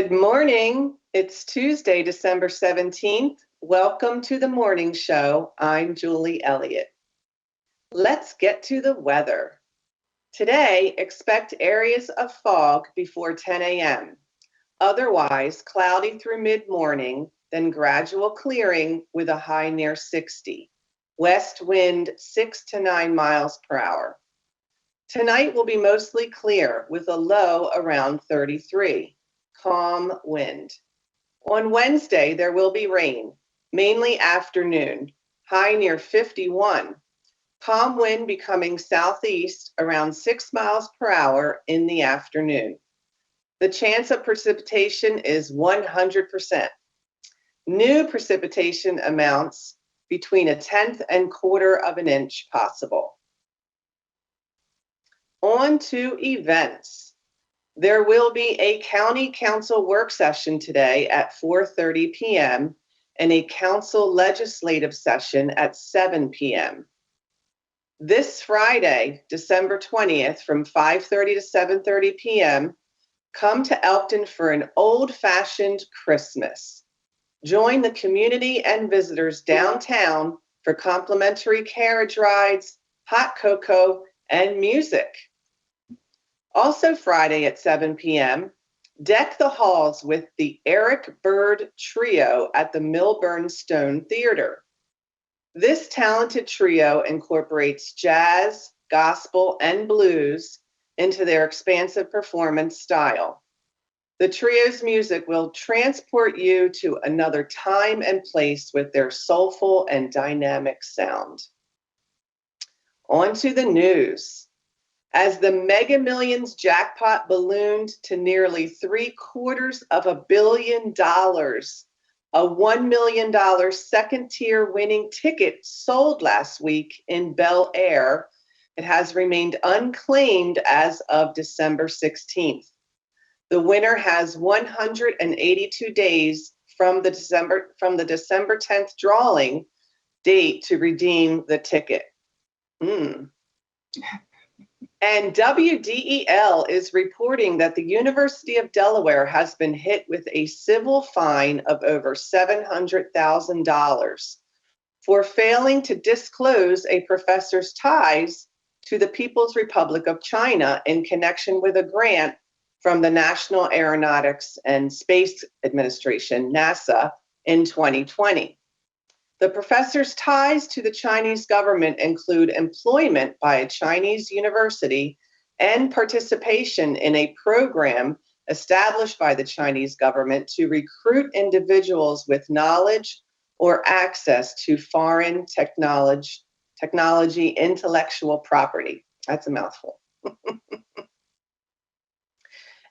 Good morning. It's Tuesday, December 17th. Welcome to the morning show. I'm Julie Elliot. Let's get to the weather. Today, expect areas of fog before 10 a.m. Otherwise, cloudy through mid-morning, then gradual clearing with a high near 60. West wind 6 to 9 miles per hour. Tonight will be mostly clear with a low around 33. Calm wind. On Wednesday, there will be rain, mainly afternoon, high near 51. Calm wind becoming southeast around 6 miles per hour in the afternoon. The chance of precipitation is 100%. New precipitation amounts between 1/10 and 1/4 of an inch possible. On to events. There will be a county council work session today at 4:30 p.m. and a council legislative session at 7 p.m. This Friday, December 20th, from 5:30 to 7:30 p.m., come to Elkton for an old-fashioned Christmas. Join the community and visitors downtown for complimentary carriage rides, hot cocoa, and music. Also Friday at 7 p.m., deck the halls with the Eric Bird Trio at the Milburn Stone Theater. This talented trio incorporates jazz, gospel, and blues into their expansive performance style. The trio's music will transport you to another time and place with their soulful and dynamic sound. On to the news. As the Mega Millions jackpot ballooned to nearly $750 million, a $1 million second-tier winning ticket sold last week in Bel Air. It has remained unclaimed as of December 16th. The winner has 182 days from the December 10th drawing date to redeem the ticket. And WDEL is reporting that the University of Delaware has been hit with a civil fine of over $700,000 for failing to disclose a professor's ties to the People's Republic of China in connection with a grant from the National Aeronautics and Space Administration, NASA, in 2020. The professor's ties to the Chinese government include employment by a Chinese university and participation in a program established by the Chinese government to recruit individuals with knowledge or access to foreign technology intellectual property. That's a mouthful.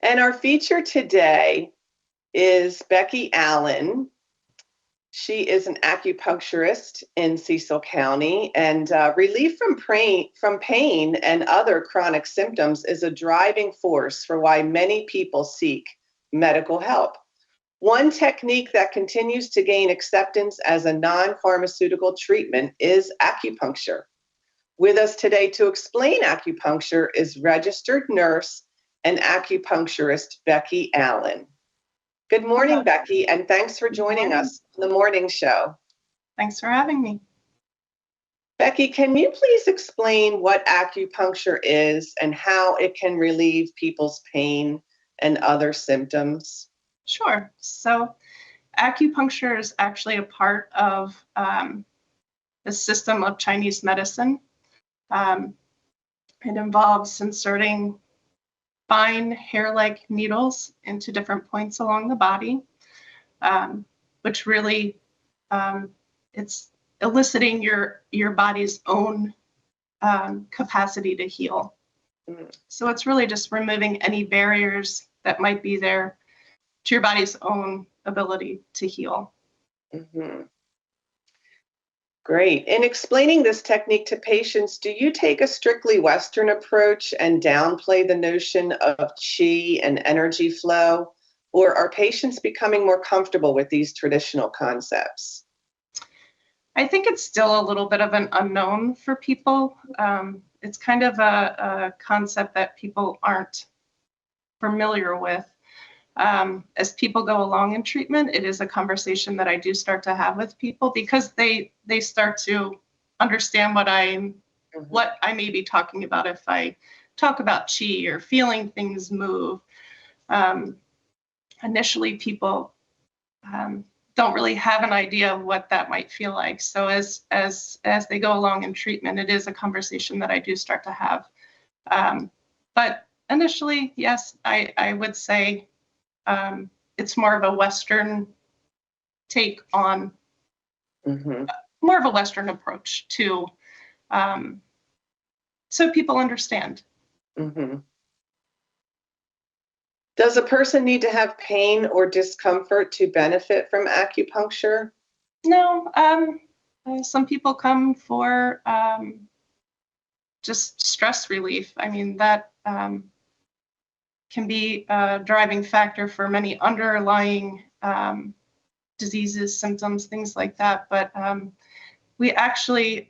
And our feature today is Becky Allen. She is an acupuncturist in Cecil County, and relief from pain and other chronic symptoms is a driving force for why many people seek medical help. One technique that continues to gain acceptance as a non-pharmaceutical treatment is acupuncture. With us today to explain acupuncture is registered nurse and acupuncturist Becky Allen. Good morning, Becky, and thanks for joining us on the morning show. Thanks for having me. Becky, can you please explain what acupuncture is and how it can relieve people's pain and other symptoms? Sure. So acupuncture is actually a part of the system of Chinese medicine. It involves inserting fine hair-like needles into different points along the body, which really it's eliciting your body's own capacity to heal. So it's really just removing any barriers that might be there to your body's own ability to heal. Mm-hmm. Great. In explaining this technique to patients, do you take a strictly Western approach and downplay the notion of qi and energy flow, or are patients becoming more comfortable with these traditional concepts? I think it's still a little bit of an unknown for people. It's kind of a concept that people aren't familiar with. As people go along in treatment, it is a conversation that I do start to have with people because they start to understand what I may be talking about if I talk about chi or feeling things move. Initially, people don't really have an idea of what that might feel like. So as they go along in treatment, it is a conversation that I do start to have. But initially, yes, I would say it's more of a Western take on, more of a Western approach to, so people understand. Does a person need to have pain or discomfort to benefit from acupuncture? No, some people come for just stress relief. I mean, that can be a driving factor for many underlying diseases, symptoms, things like that. But we actually,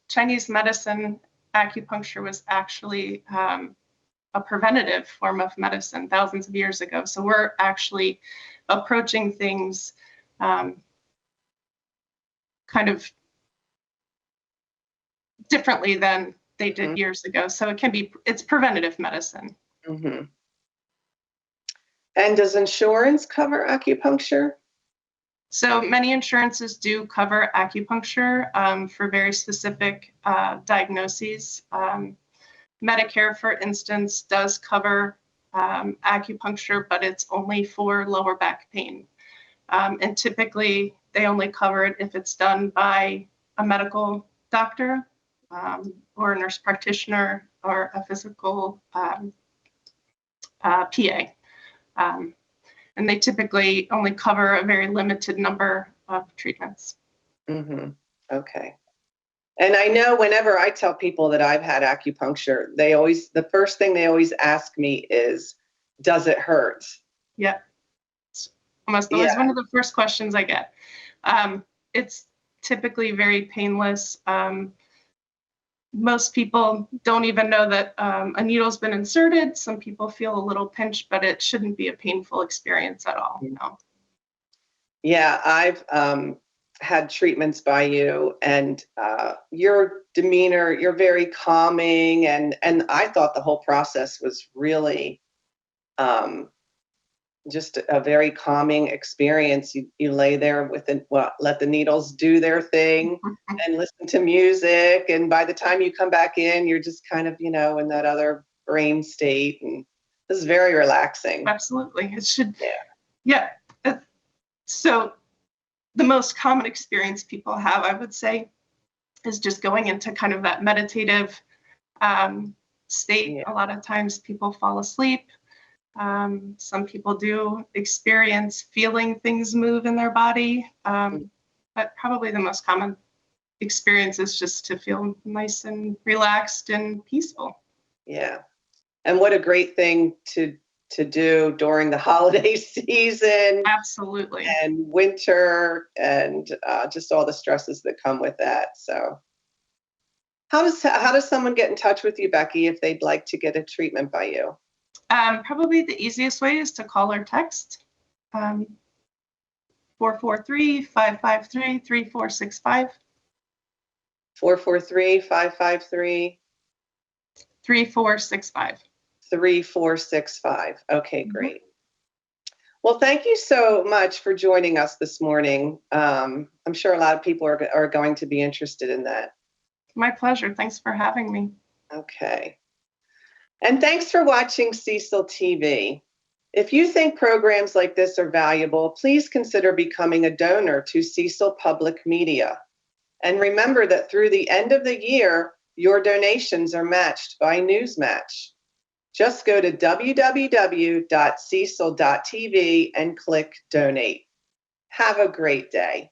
Chinese medicine, acupuncture was actually a preventative form of medicine thousands of years ago. So we're actually approaching things kind of differently than they did years ago. So it's preventative medicine. And does insurance cover acupuncture? So many insurances do cover acupuncture for very specific diagnoses. Medicare, for instance, does cover acupuncture, but it's only for lower back pain. And typically, they only cover it if it's done by a medical doctor or a nurse practitioner or a physical PA. And they typically only cover a very limited number of treatments. Okay. And I know whenever I tell people that I've had acupuncture, the first thing they always ask me is, does it hurt? Yeah. It's almost always one of the first questions I get. It's typically very painless. Most people don't even know that a needle's been inserted. Some people feel a little pinch, but it shouldn't be a painful experience at all. No. Yeah, I've had treatments by you, and your demeanor, you're very calming, and I thought the whole process was really just a very calming experience. You lay there let the needles do their thing and listen to music, and by the time you come back in, you're just kind of, in that other brain state, and this is very relaxing. Absolutely. It should. Yeah. So the most common experience people have, I would say, is just going into kind of that meditative state. A lot of times people fall asleep. Some people do experience feeling things move in their body. But probably the most common experience is just to feel nice and relaxed and peaceful. Yeah. And what a great thing to do during the holiday season. Absolutely. And winter, and just all the stresses that come with that. So how does someone get in touch with you, Becky, if they'd like to get a treatment by you? Probably the easiest way is to call or text 443-553-3465. 443-553 3465. 3465. Okay, great. Well, thank you so much for joining us this morning. I'm sure a lot of people are going to be interested in that. My pleasure. Thanks for having me. Okay. And thanks for watching Cecil TV. If you think programs like this are valuable, please consider becoming a donor to Cecil Public Media. And remember that through the end of the year, your donations are matched by Newsmatch. Just go to www.cecil.tv and click donate. Have a great day.